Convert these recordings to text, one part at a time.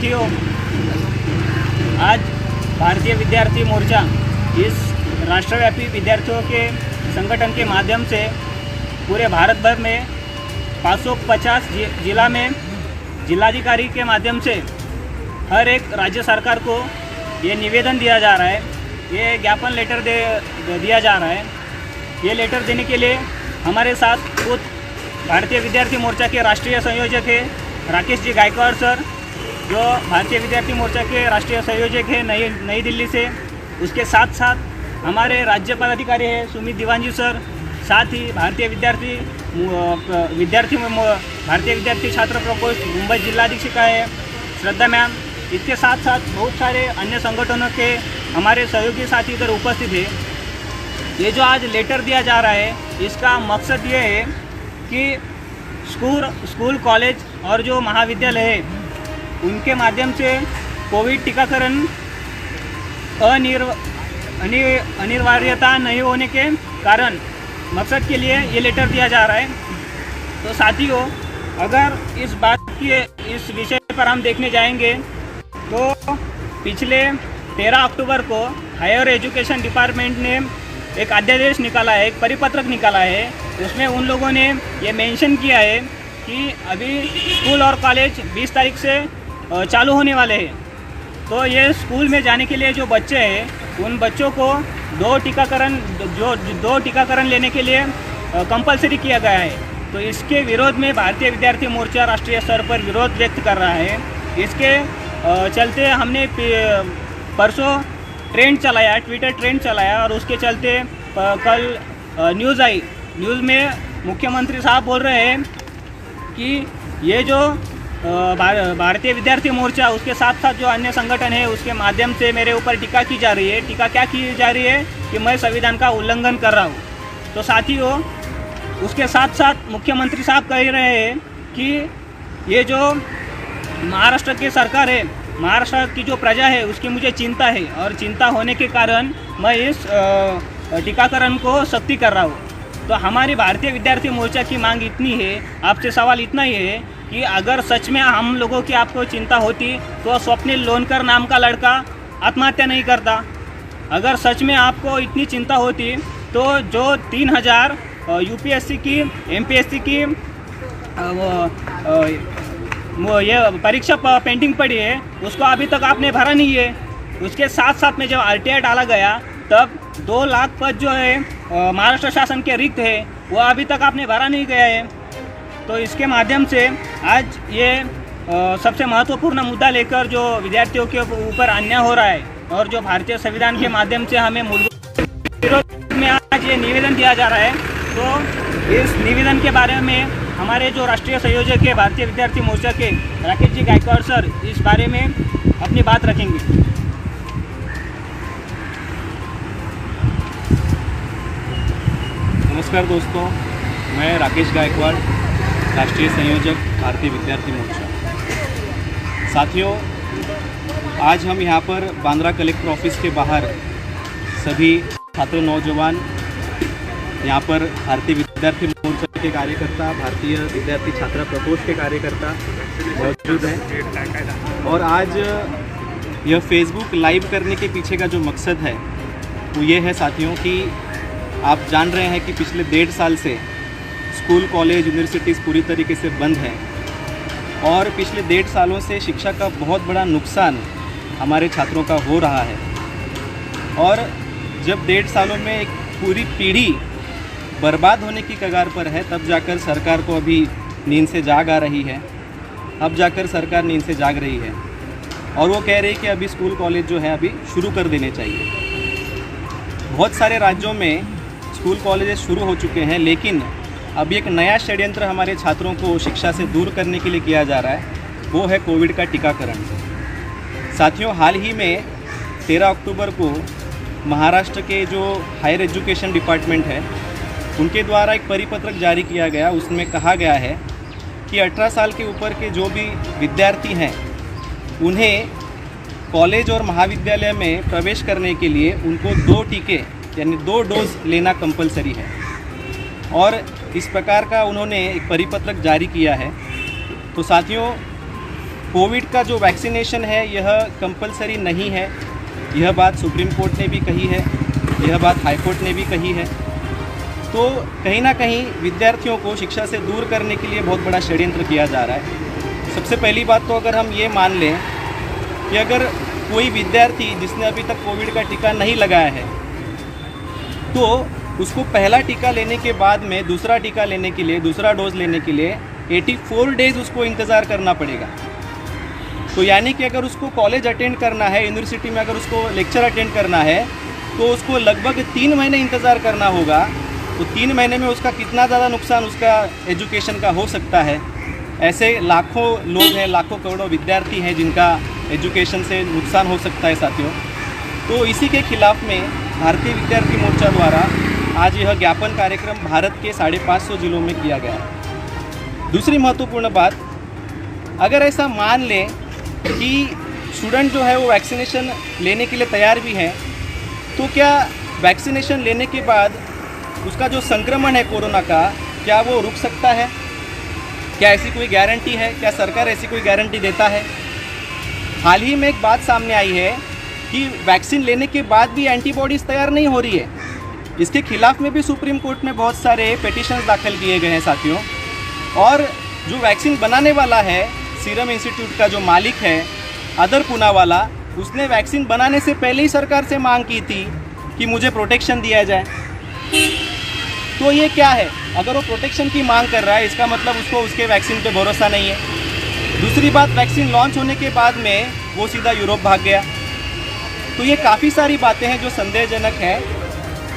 साथियों, आज भारतीय विद्यार्थी मोर्चा इस राष्ट्रव्यापी विद्यार्थियों के संगठन के माध्यम से पूरे भारत भर में 550 जिला में जिलाधिकारी के माध्यम से हर एक राज्य सरकार को ये निवेदन दिया जा रहा है, ये ज्ञापन लेटर दिया जा रहा है। ये लेटर देने के लिए हमारे साथ खुद भारतीय विद्यार्थी मोर्चा के राष्ट्रीय संयोजक है राकेश जी गायकवाड़ सर, जो भारतीय विद्यार्थी मोर्चा के राष्ट्रीय संयोजक है नई दिल्ली से। उसके साथ साथ हमारे राज्य पदाधिकारी है सुमित दीवान जी सर, साथ ही भारतीय विद्यार्थी छात्र प्रकोष्ठ मुंबई जिलाधीक्षिका है श्रद्धा मैम। इसके साथ साथ बहुत सारे अन्य संगठनों के हमारे सहयोगी साथी इधर उपस्थित है। ये जो आज लेटर दिया जा रहा है, इसका मकसद ये है कि स्कूल कॉलेज और जो महाविद्यालय है उनके माध्यम से कोविड टीकाकरण अनिवार्यता नहीं होने के कारण मकसद के लिए ये लेटर दिया जा रहा है। तो साथियों, अगर इस विषय पर हम देखने जाएंगे तो पिछले 13 अक्टूबर को हायर एजुकेशन डिपार्टमेंट ने एक अध्यादेश निकाला है, एक परिपत्रक निकाला है। उसमें उन लोगों ने ये मेंशन किया है कि अभी स्कूल और कॉलेज 20 तारीख से चालू होने वाले हैं। तो ये स्कूल में जाने के लिए जो बच्चे हैं उन बच्चों को दो टीकाकरण लेने के लिए कंपलसरी किया गया है। तो इसके विरोध में भारतीय विद्यार्थी मोर्चा राष्ट्रीय स्तर पर विरोध व्यक्त कर रहा है। इसके चलते हमने परसों ट्विटर ट्रेंड चलाया और उसके चलते कल न्यूज़ में मुख्यमंत्री साहब बोल रहे हैं कि ये जो भारतीय विद्यार्थी मोर्चा उसके साथ साथ जो अन्य संगठन है उसके माध्यम से मेरे ऊपर टीका की जा रही है। टीका क्या की जा रही है कि मैं संविधान का उल्लंघन कर रहा हूँ। तो साथियों, उसके साथ साथ मुख्यमंत्री साहब कह रहे हैं कि ये जो महाराष्ट्र की सरकार है, महाराष्ट्र की जो प्रजा है उसकी मुझे चिंता है और चिंता होने के कारण मैं इस टीकाकरण को सख्ती कर रहा हूँ। तो हमारी भारतीय विद्यार्थी मोर्चा की मांग इतनी है, आपसे सवाल इतना ही है कि अगर सच में हम लोगों की आपको चिंता होती तो स्वप्निल लोनकर नाम का लड़का आत्महत्या नहीं करता। अगर सच में आपको इतनी चिंता होती तो जो 3000 यूपीएससी की एमपीएससी की ये परीक्षा पेंडिंग पड़ी है उसको अभी तक आपने भरा नहीं है। उसके साथ साथ में जब आरटीआई डाला गया तब 2 लाख पद जो है महाराष्ट्र शासन के रिक्त है वो अभी तक आपने भरा नहीं गया है। तो इसके माध्यम से आज ये सबसे महत्वपूर्ण मुद्दा लेकर जो विद्यार्थियों के ऊपर अन्याय हो रहा है और जो भारतीय संविधान के माध्यम से हमें मूलभूत विरोध में आज ये निवेदन दिया जा रहा है। तो इस निवेदन के बारे में हमारे जो राष्ट्रीय संयोजक है भारतीय विद्यार्थी मोर्चा के राकेश जी गायकवाड़ सर इस बारे में अपनी बात रखेंगे। नमस्कार दोस्तों, मैं राकेश गायकवाड़, राष्ट्रीय संयोजक भारतीय विद्यार्थी मोर्चा। साथियों, आज हम यहाँ पर बांद्रा कलेक्टर ऑफिस के बाहर सभी छात्र नौजवान, यहाँ पर भारतीय विद्यार्थी मोर्चा के कार्यकर्ता, भारतीय विद्यार्थी छात्रा प्रकोष्ठ के कार्यकर्ता मौजूद हैं। और आज यह फेसबुक लाइव करने के पीछे का जो मकसद है वो ये है साथियों कि आप जान रहे हैं कि पिछले 1.5 साल से स्कूल, कॉलेज, यूनिवर्सिटीज़ पूरी तरीके से बंद हैं और पिछले 1.5 सालों से शिक्षा का बहुत बड़ा नुकसान हमारे छात्रों का हो रहा है। और जब 1.5 सालों में एक पूरी पीढ़ी बर्बाद होने की कगार पर है तब जाकर सरकार को अभी नींद से जाग आ रही है। अब जाकर सरकार नींद से जाग रही है और वो कह रही है कि अभी स्कूल, कॉलेज जो है अभी शुरू कर देने चाहिए। बहुत सारे राज्यों में स्कूल, कॉलेजेस शुरू हो चुके हैं, लेकिन अभी एक नया षड्यंत्र हमारे छात्रों को शिक्षा से दूर करने के लिए किया जा रहा है, वो है कोविड का टीकाकरण। साथियों, हाल ही में 13 अक्टूबर को महाराष्ट्र के जो हायर एजुकेशन डिपार्टमेंट है उनके द्वारा एक परिपत्रक जारी किया गया। उसमें कहा गया है कि 18 साल के ऊपर के जो भी विद्यार्थी हैं उन्हें कॉलेज और महाविद्यालय में प्रवेश करने के लिए उनको 2 टीके यानी 2 डोज लेना कंपलसरी है। और इस प्रकार का उन्होंने एक परिपत्रक जारी किया है। तो साथियों, कोविड का जो वैक्सीनेशन है यह कंपलसरी नहीं है। यह बात सुप्रीम कोर्ट ने भी कही है, यह बात हाई कोर्ट ने भी कही है। तो कहीं ना कहीं विद्यार्थियों को शिक्षा से दूर करने के लिए बहुत बड़ा षड्यंत्र किया जा रहा है। सबसे पहली बात तो अगर हम ये मान लें कि अगर कोई विद्यार्थी जिसने अभी तक कोविड का टीका नहीं लगाया है तो उसको पहला टीका लेने के बाद में दूसरा टीका लेने के लिए, दूसरा डोज लेने के लिए 84 डेज़ उसको इंतज़ार करना पड़ेगा। तो यानी कि अगर उसको कॉलेज अटेंड करना है, यूनिवर्सिटी में अगर उसको लेक्चर अटेंड करना है तो उसको लगभग 3 महीने इंतज़ार करना होगा। तो 3 महीने में उसका कितना ज़्यादा नुकसान उसका एजुकेशन का हो सकता है। ऐसे लाखों लोग हैं, लाखों करोड़ों विद्यार्थी हैं जिनका एजुकेशन से नुकसान हो सकता है साथियों। तो इसी के खिलाफ में भारतीय विद्यार्थी मोर्चा द्वारा आज यह ज्ञापन कार्यक्रम भारत के 550 जिलों में किया गया है। दूसरी महत्वपूर्ण बात, अगर ऐसा मान लें कि स्टूडेंट जो है वो वैक्सीनेशन लेने के लिए तैयार भी हैं, तो क्या वैक्सीनेशन लेने के बाद उसका जो संक्रमण है कोरोना का, क्या वो रुक सकता है? क्या ऐसी कोई गारंटी है? क्या सरकार ऐसी कोई गारंटी देता है? हाल ही में एक बात सामने आई है कि वैक्सीन लेने के बाद भी एंटीबॉडीज़ तैयार नहीं हो रही है। इसके खिलाफ में भी सुप्रीम कोर्ट में बहुत सारे पिटीशंस दाखिल किए गए हैं साथियों। और जो वैक्सीन बनाने वाला है, सीरम इंस्टीट्यूट का जो मालिक है अदर पूनावाला, उसने वैक्सीन बनाने से पहले ही सरकार से मांग की थी कि मुझे प्रोटेक्शन दिया जाए। तो ये क्या है? अगर वो प्रोटेक्शन की मांग कर रहा है, इसका मतलब उसको उसके वैक्सीन पे भरोसा नहीं है। दूसरी बात, वैक्सीन लॉन्च होने के बाद में वो सीधा यूरोप भाग गया। तो ये काफ़ी सारी बातें हैं जो संदेहजनक है।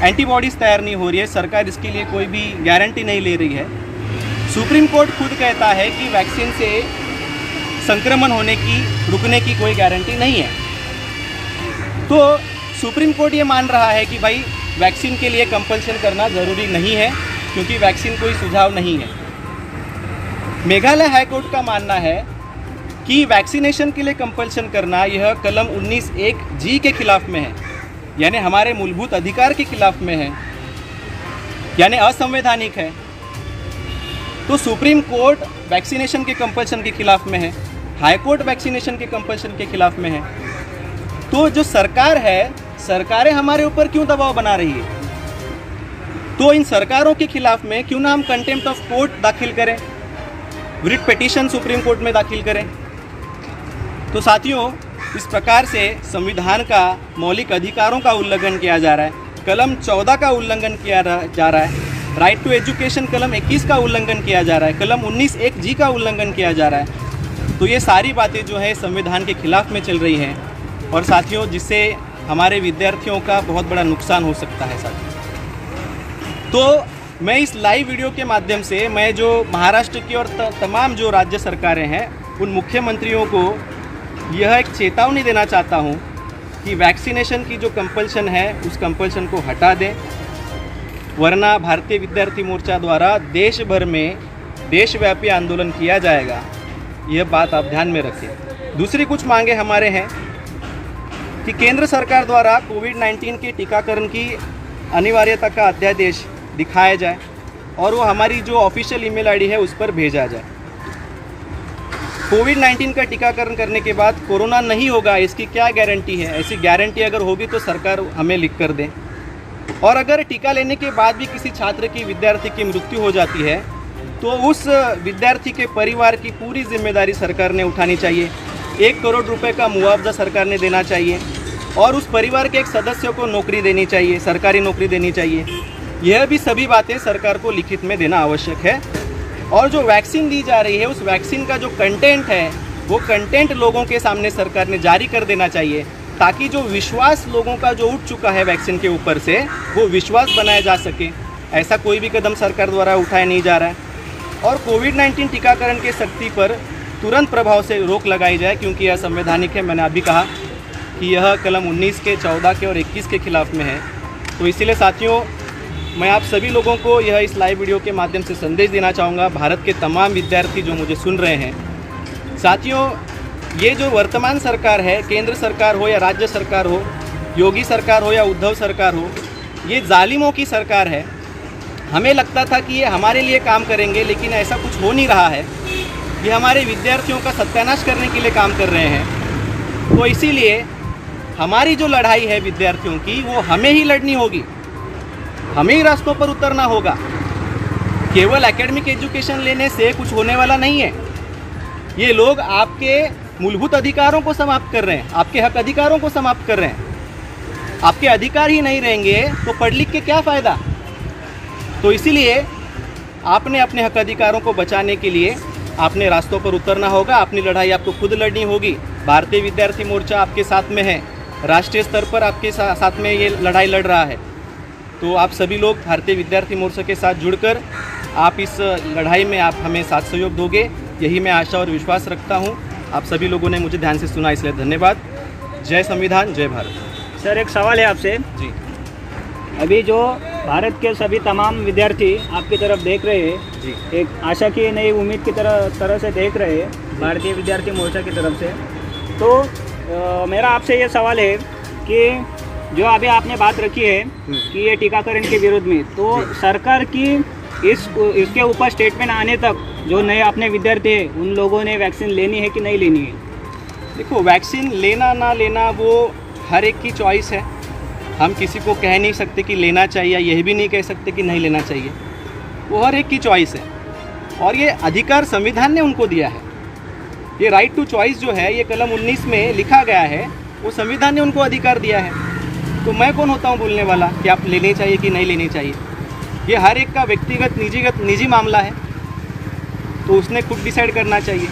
एंटीबॉडीज़ तैयार नहीं हो रही है, सरकार इसके लिए कोई भी गारंटी नहीं ले रही है। सुप्रीम कोर्ट खुद कहता है कि वैक्सीन से संक्रमण होने की, रुकने की कोई गारंटी नहीं है। तो सुप्रीम कोर्ट ये मान रहा है कि भाई वैक्सीन के लिए कंपल्शन करना ज़रूरी नहीं है क्योंकि वैक्सीन कोई सुझाव नहीं है। मेघालय हाई कोर्ट का मानना है कि वैक्सीनेशन के लिए कंपल्शन करना यह कलम 19(1)(g) के खिलाफ में है, यानी हमारे मूलभूत अधिकार के खिलाफ में है, यानी असंवैधानिक है। तो सुप्रीम कोर्ट वैक्सीनेशन के कंपल्शन के खिलाफ में है, हाई कोर्ट वैक्सीनेशन के कंपल्शन के खिलाफ में है। तो जो सरकार है, सरकारें हमारे ऊपर क्यों दबाव बना रही है? तो इन सरकारों के खिलाफ में क्यों ना हम कंटेम्प्ट ऑफ कोर्ट दाखिल करें, रिट पिटीशन सुप्रीम कोर्ट में दाखिल करें। तो साथियों, इस प्रकार से संविधान का मौलिक अधिकारों का उल्लंघन किया जा रहा है। कलम 14 का उल्लंघन किया जा रहा है। राइट टू एजुकेशन कलम 21 का उल्लंघन किया जा रहा है। कलम 19(1)(g) का उल्लंघन किया जा रहा है। तो ये सारी बातें जो है संविधान के खिलाफ में चल रही हैं और साथियों, जिससे हमारे विद्यार्थियों का बहुत बड़ा नुकसान हो सकता है साथियों। तो मैं इस लाइव वीडियो के माध्यम से मैं जो महाराष्ट्र की और तमाम जो राज्य सरकारें हैं उन मुख्यमंत्रियों को यह एक चेतावनी देना चाहता हूं कि वैक्सीनेशन की जो कंपल्शन है उस कंपल्शन को हटा दें, वरना भारतीय विद्यार्थी मोर्चा द्वारा देश भर में देशव्यापी आंदोलन किया जाएगा। यह बात आप ध्यान में रखें। दूसरी कुछ मांगे हमारे हैं कि केंद्र सरकार द्वारा कोविड-19 के टीकाकरण की अनिवार्यता का अध्यादेश दिखाया जाए और वो हमारी जो ऑफिशियल ईमेल आईडी है उस पर भेजा जाए। कोविड-19 का टीकाकरण करने के बाद कोरोना नहीं होगा, इसकी क्या गारंटी है? ऐसी गारंटी अगर होगी तो सरकार हमें लिख कर दें। और अगर टीका लेने के बाद भी किसी छात्र की, विद्यार्थी की मृत्यु हो जाती है तो उस विद्यार्थी के परिवार की पूरी जिम्मेदारी सरकार ने उठानी चाहिए। 1 करोड़ रुपए का मुआवजा सरकार ने देना चाहिए और उस परिवार के एक सदस्य को नौकरी देनी चाहिए, सरकारी नौकरी देनी चाहिए। यह भी सभी बातें सरकार को लिखित में देना आवश्यक है। और जो वैक्सीन दी जा रही है उस वैक्सीन का जो कंटेंट है वो कंटेंट लोगों के सामने सरकार ने जारी कर देना चाहिए, ताकि जो विश्वास लोगों का जो उठ चुका है वैक्सीन के ऊपर से वो विश्वास बनाया जा सके। ऐसा कोई भी कदम सरकार द्वारा उठाया नहीं जा रहा है। और कोविड-19 टीकाकरण के सख्ती पर तुरंत प्रभाव से रोक लगाई जाए, क्योंकि यह संवैधानिक है। मैंने अभी कहा कि यह कलम 19 के, 14 के और 21 के खिलाफ में है। तो इसीलिए साथियों, मैं आप सभी लोगों को यह इस लाइव वीडियो के माध्यम से संदेश देना चाहूँगा, भारत के तमाम विद्यार्थी जो मुझे सुन रहे हैं। साथियों, ये जो वर्तमान सरकार है, केंद्र सरकार हो या राज्य सरकार हो, योगी सरकार हो या उद्धव सरकार हो, ये जालिमों की सरकार है। हमें लगता था कि ये हमारे लिए काम करेंगे, लेकिन ऐसा कुछ हो नहीं रहा है। ये हमारे विद्यार्थियों का सत्यानाश करने के लिए काम कर रहे हैं। तो इसीलिए हमारी जो लड़ाई है विद्यार्थियों की, वो हमें ही लड़नी होगी, हमें ही रास्तों पर उतरना होगा। केवल एकेडमिक एजुकेशन लेने से कुछ होने वाला नहीं है। ये लोग आपके मूलभूत अधिकारों को समाप्त कर रहे हैं, आपके हक अधिकारों को समाप्त कर रहे हैं। आपके अधिकार ही नहीं रहेंगे तो पढ़ लिख के क्या फ़ायदा। तो इसीलिए आपने अपने हक अधिकारों को बचाने के लिए आपने रास्तों पर उतरना होगा। अपनी लड़ाई आपको खुद लड़नी होगी। भारतीय विद्यार्थी मोर्चा आपके साथ में है, राष्ट्रीय स्तर पर आपके साथ में ये लड़ाई लड़ रहा है। तो आप सभी लोग भारतीय विद्यार्थी मोर्चा के साथ जुड़कर आप इस लड़ाई में आप हमें साथ सहयोग दोगे, यही मैं आशा और विश्वास रखता हूँ। आप सभी लोगों ने मुझे ध्यान से सुना, इसलिए धन्यवाद। जय संविधान, जय भारत। सर एक सवाल है आपसे जी। अभी जो भारत के सभी तमाम विद्यार्थी आपकी तरफ देख रहे हैं जी, एक आशा की नई उम्मीद की तरह से देख रहे हैं भारतीय विद्यार्थी मोर्चा की तरफ से, तो मेरा आपसे ये सवाल है कि जो अभी आपने बात रखी है कि ये टीकाकरण के विरोध में, तो सरकार की इसके ऊपर स्टेटमेंट आने तक जो नए अपने विद्यार्थी हैं उन लोगों ने वैक्सीन लेनी है कि नहीं लेनी है? देखो, वैक्सीन लेना ना लेना वो हर एक की चॉइस है। हम किसी को कह नहीं सकते कि लेना चाहिए, यह भी नहीं कह सकते कि नहीं लेना चाहिए। वो हर एक की चॉइस है और ये अधिकार संविधान ने उनको दिया है। ये राइट टू चॉइस जो है, ये कलम 19 में लिखा गया है, वो संविधान ने उनको अधिकार दिया है। तो मैं कौन होता हूँ बोलने वाला कि आप लेनी चाहिए कि नहीं लेनी चाहिए? ये हर एक का व्यक्तिगत निजी मामला है, तो उसने खुद डिसाइड करना चाहिए।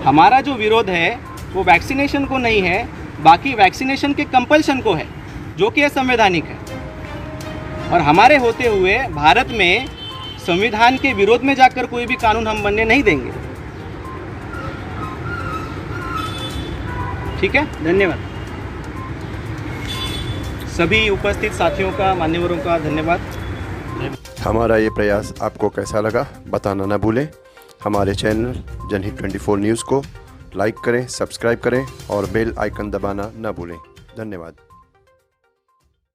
हमारा जो विरोध है वो वैक्सीनेशन को नहीं है, बाकी वैक्सीनेशन के कंपल्शन को है, जो कि असंवैधानिक है। और हमारे होते हुए भारत में संविधान के विरोध में जाकर कोई भी कानून हम बनने नहीं देंगे। ठीक है, धन्यवाद। सभी उपस्थित साथियों का, मान्यवरों का धन्यवाद। हमारा ये प्रयास आपको कैसा लगा बताना ना भूलें। हमारे चैनल जनहित 24 न्यूज़ को लाइक करें, सब्सक्राइब करें और बेल आइकन दबाना ना भूलें। धन्यवाद।